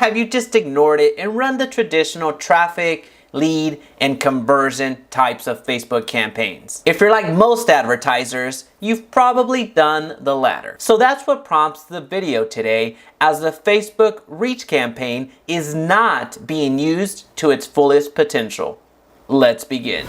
have you just ignored it and run the traditional traffic, lead, and conversion types of Facebook campaigns? If you're like most advertisers, you've probably done the latter. So that's what prompts the video today, as the Facebook Reach campaign is not being used to its fullest potential. Let's begin.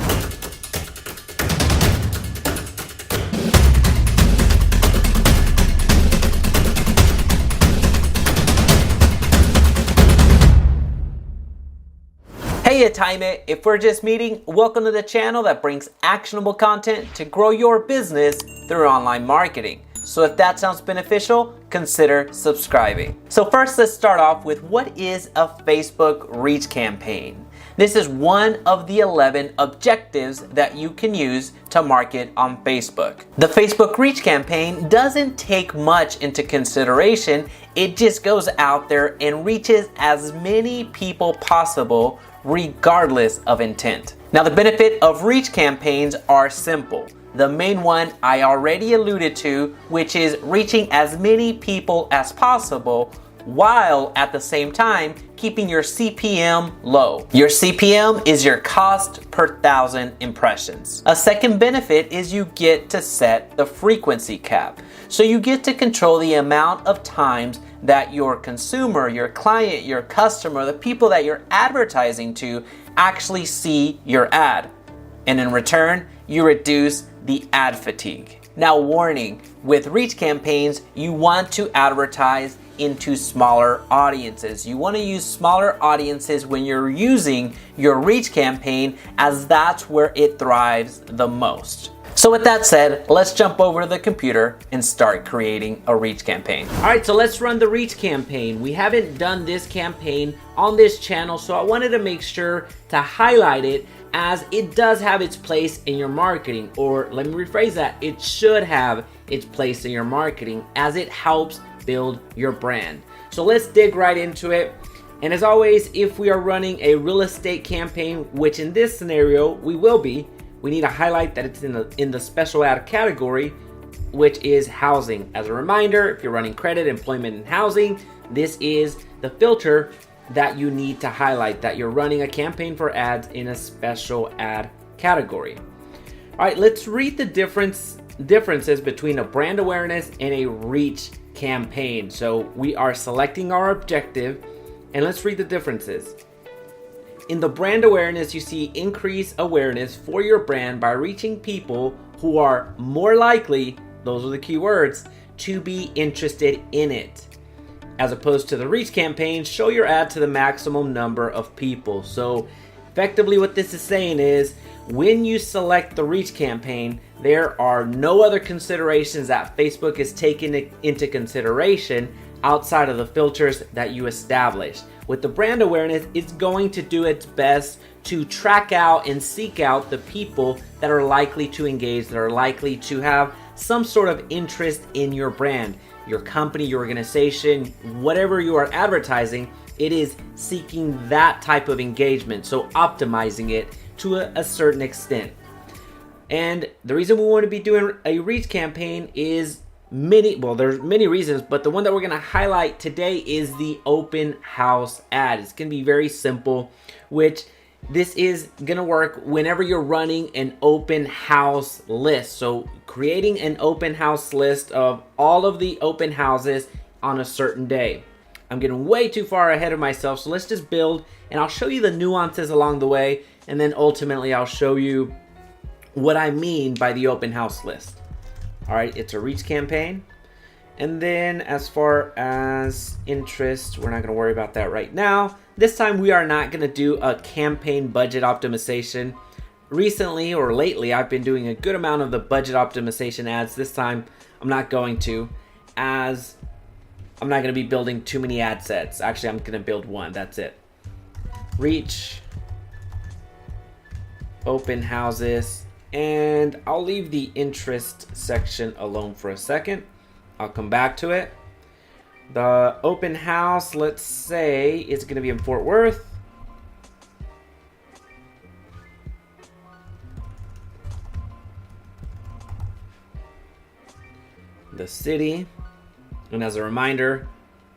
Hey Atime, if we're just meeting, welcome to the channel that brings actionable content to grow your business through online marketing. So if that sounds beneficial, consider subscribing. So first, let's start off with what is a Facebook Reach campaign. This is one of the 11 objectives that you can use to market on Facebook. The Facebook Reach campaign doesn't take much into consideration. It just goes out there and reaches as many people possible regardless of intent. Now, the benefit of Reach campaigns are simple. The main one I already alluded to, which is reaching as many people as possible while at the same time keeping your CPM low. Your CPM is your cost per thousand impressions. A second benefit is you get to set the frequency cap. So you get to control the amount of times that your consumer, your client, your customer, the people that you're advertising to actually see your ad. And in return, you reduce the ad fatigue. Now, warning, with Reach campaigns, you want to advertise into smaller audiences. You want to use smaller audiences when you're using your Reach campaign, as that's where it thrives the most. So with that said, let's jump over to the computer and start creating a Reach campaign. All right, so let's run the Reach campaign. We haven't done this campaign on this channel, so I wanted to make sure to highlight it, as it does have its place in your marketing, or let me rephrase that, it should have its place in your marketing, as it helps build your brand. So let's dig right into it. And as always, if we are running a real estate campaign, which in this scenario we will be, we need to highlight that it's in the special ad category, which is housing. As a reminder, if you're running credit, employment, and housing, this is the filter that you need to highlight, that you're running a campaign for ads in a special ad category. All right, let's read the differences between a brand awareness and a Reach campaign. So we are selecting our objective, and let's read the differences. In the brand awareness, you see increased awareness for your brand by reaching people who are more likely, those are the key words, to be interested in it. As opposed to the Reach campaign, show your ad to the maximum number of people. So effectively what this is saying is, when you select the Reach campaign, there are no other considerations that Facebook is taking into consideration outside of the filters that you established. With the brand awareness, it's going to do its best to track out and seek out the people that are likely to engage, that are likely to have some sort of interest in your brand, your company, your organization, whatever you are advertising. It is seeking that type of engagement, so optimizing it to a certain extent. And the reason we want to be doing a Reach campaign is there's many reasons, but the one that we're going to highlight today is the open house ad. It's going to be very simple, which this is going to work whenever you're running an open house list. So creating an open house list of all of the open houses on a certain day. I'm getting way too far ahead of myself, so let's just build, and I'll show you the nuances along the way, and then ultimately I'll show you what I mean by the open house list. All right, it's a Reach campaign. And then as far as interest, we're not going to worry about that right now. This time we are not going to do a campaign budget optimization. Recently or lately, I've been doing a good amount of the budget optimization ads. This time I'm not going to, as I'm not going to be building too many ad sets. Actually, I'm going to build one. That's it. Reach, open houses, and I'll leave the interest section alone for a second. I'll come back to it. The open house, let's say it's going to be in Fort Worth. The city. And as a reminder,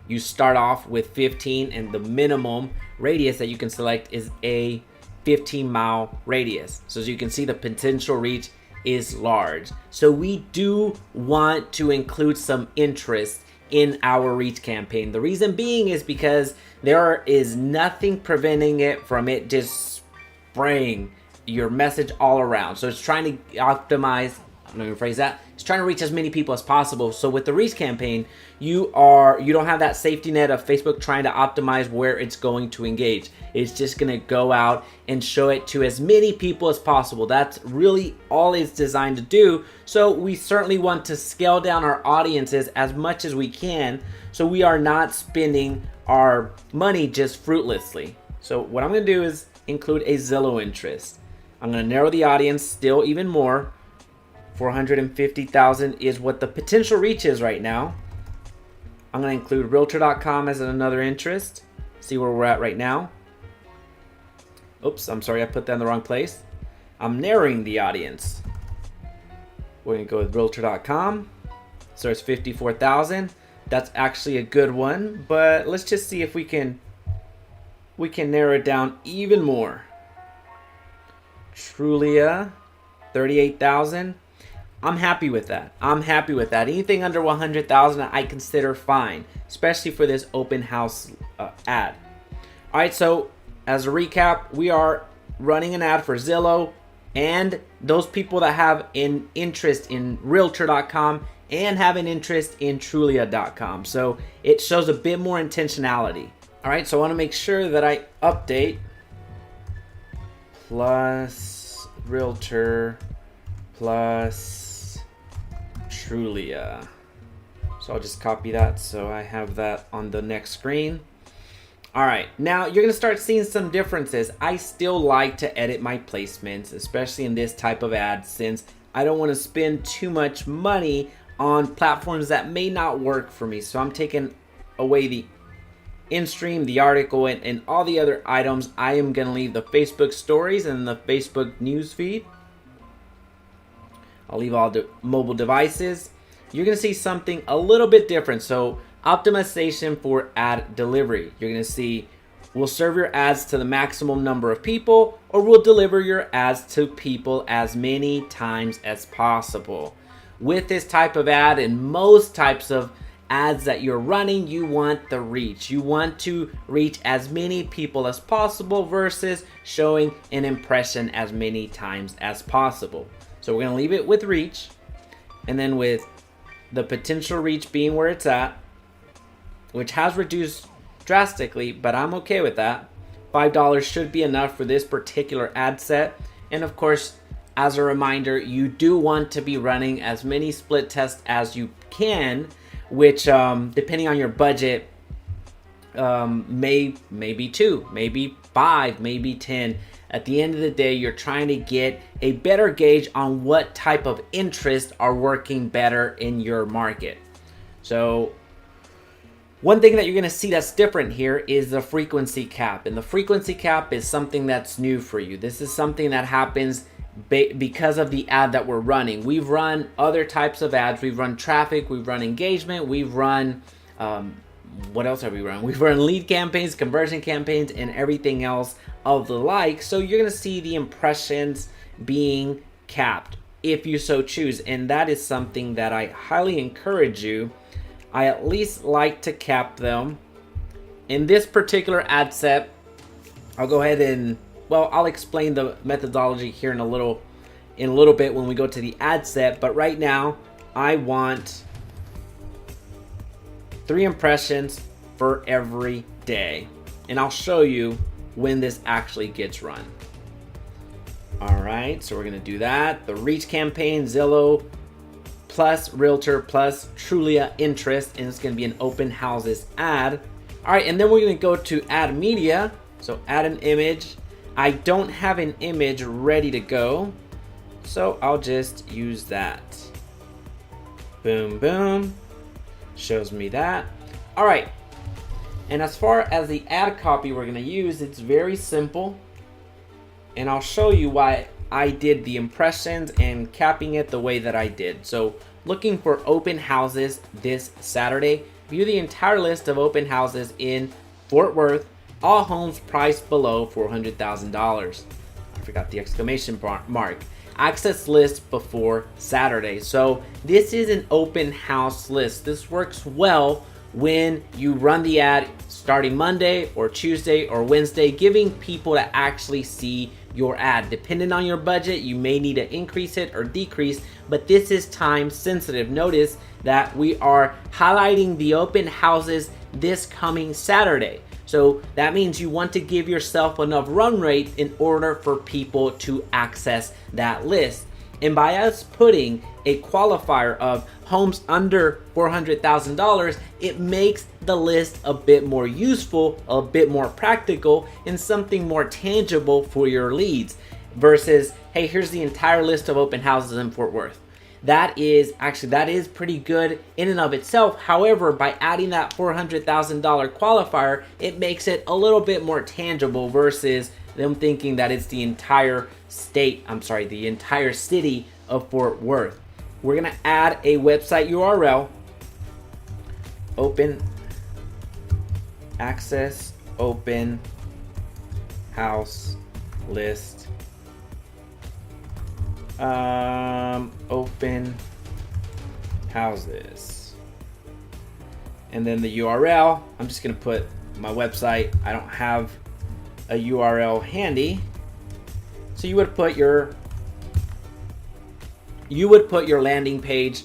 you start off with 15, and the minimum radius that you can select is a 15-mile radius. So as you can see, the potential reach is large. So we do want to include some interest in our reach campaign. The reason being is because there is nothing preventing it from it just spraying your message all around. So it's trying to optimize, I'm going to rephrase that, it's trying to reach as many people as possible. So with the reach campaign, you don't have that safety net of Facebook trying to optimize where it's going to engage. It's just going to go out and show it to as many people as possible. That's really all it's designed to do. So we certainly want to scale down our audiences as much as we can, so we are not spending our money just fruitlessly. So what I'm going to do is include a Zillow interest. I'm going to narrow the audience still even more. 450,000 is what the potential reach is right now. I'm going to include Realtor.com as another interest. See where we're at right now. Oops, I'm sorry, I put that in the wrong place. I'm narrowing the audience. We're going to go with Realtor.com. So it's 54,000. That's actually a good one, but let's just see if we can narrow it down even more. Trulia, 38,000. I'm happy with that. Anything under 100,000 I consider fine, especially for this open house ad. All right, so as a recap, we are running an ad for Zillow and those people that have an interest in Realtor.com and have an interest in Trulia.com. So it shows a bit more intentionality. All right, so I want to make sure that I update plus Realtor plus Trulia. So I'll just copy that so I have that on the next screen. All right, now you're gonna start seeing some differences. I still like to edit my placements, especially in this type of ad, since I don't want to spend too much money on platforms that may not work for me. So I'm taking away the in-stream, the article, and all the other items. I am gonna leave the Facebook stories and the Facebook news feed. I'll leave all the mobile devices. You're gonna see something a little bit different. So optimization for ad delivery. You're gonna see, we'll serve your ads to the maximum number of people, or we'll deliver your ads to people as many times as possible. With this type of ad and most types of ads that you're running, you want the reach. You want to reach as many people as possible versus showing an impression as many times as possible. So we're gonna leave it with reach, and then with the potential reach being where it's at, which has reduced drastically, but I'm okay with that. $5 should be enough for this particular ad set. And of course, as a reminder, you do want to be running as many split tests as you can, which depending on your budget, may be 2, maybe 5, maybe 10. At the end of the day, you're trying to get a better gauge on what type of interests are working better in your market. So one thing that you're going to see that's different here is the frequency cap. And the frequency cap is something that's new for you. This is something that happens because of the ad that we're running. We've run other types of ads. We've run traffic, we've run engagement, we've run, what else have we run? We've run lead campaigns, conversion campaigns, and everything else of the like. So you're going to see the impressions being capped if you so choose. And that is something that I highly encourage you. I at least like to cap them. In this particular ad set, I'll go ahead and, well, I'll explain the methodology here in a little bit when we go to the ad set. But right now, I want 3 impressions for every day. And I'll show you when this actually gets run. All right, so we're gonna do that. The reach campaign, Zillow plus Realtor plus Trulia interest, and it's gonna be an open houses ad. All right, and then we're gonna go to add media. So add an image. I don't have an image ready to go, so I'll just use that. Boom, boom. Shows me that. All right. And as far as the ad copy we're going to use, it's very simple. And I'll show you why I did the impressions and capping it the way that I did. So looking for open houses this Saturday. view the entire list of open houses in Fort Worth, all homes priced below $400,000. I forgot the exclamation mark. Access list before Saturday. So this is an open house list. This works well when you run the ad starting Monday or Tuesday or Wednesday, giving people to actually see your ad. Depending on your budget, you may need to increase it or decrease, but this is time sensitive. Notice that we are highlighting the open houses this coming Saturday. So that means you want to give yourself enough run rate in order for people to access that list. And by us putting a qualifier of homes under $400,000, it makes the list a bit more useful, a bit more practical, and something more tangible for your leads versus, hey, here's the entire list of open houses in Fort Worth. That is pretty good in and of itself. However, by adding that $400,000 qualifier, it makes it a little bit more tangible versus them thinking that it's the entire city of Fort Worth. We're gonna add a website URL, open access open house list, open houses, and then the URL. I'm just gonna put my website. I don't have a URL handy, so you would put your landing page.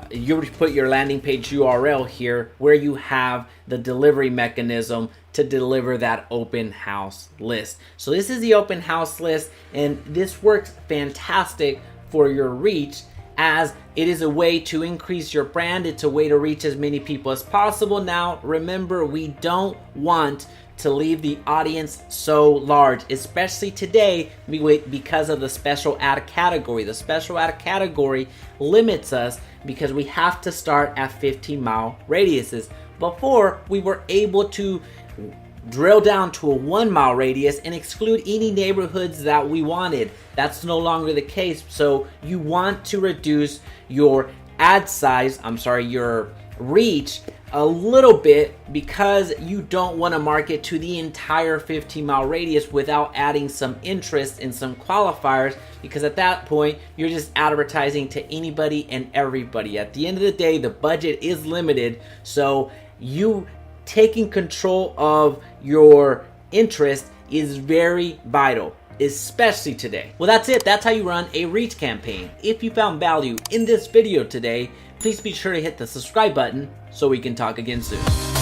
You would put your landing page URL here where you have the delivery mechanism to deliver that open house list. So this is the open house list, and this works fantastic for your reach, as it is a way to increase your brand. It's a way to reach as many people as possible. Now, remember, we don't want to leave the audience so large, especially today because of the special ad category. The special ad category limits us because we have to start at 15-mile radiuses. Before, we were able to drill down to a 1-mile radius and exclude any neighborhoods that we wanted. That's no longer the case. So you want to reduce your ad size, your reach a little bit, because you don't want to market to the entire 15-mile radius without adding some interest and some qualifiers, because at that point you're just advertising to anybody and everybody. At the end of the day, the budget is limited, so you taking control of your interest is very vital, especially today. Well, that's it. That's how you run a reach campaign. If you found value in this video today, please be sure to hit the subscribe button so we can talk again soon.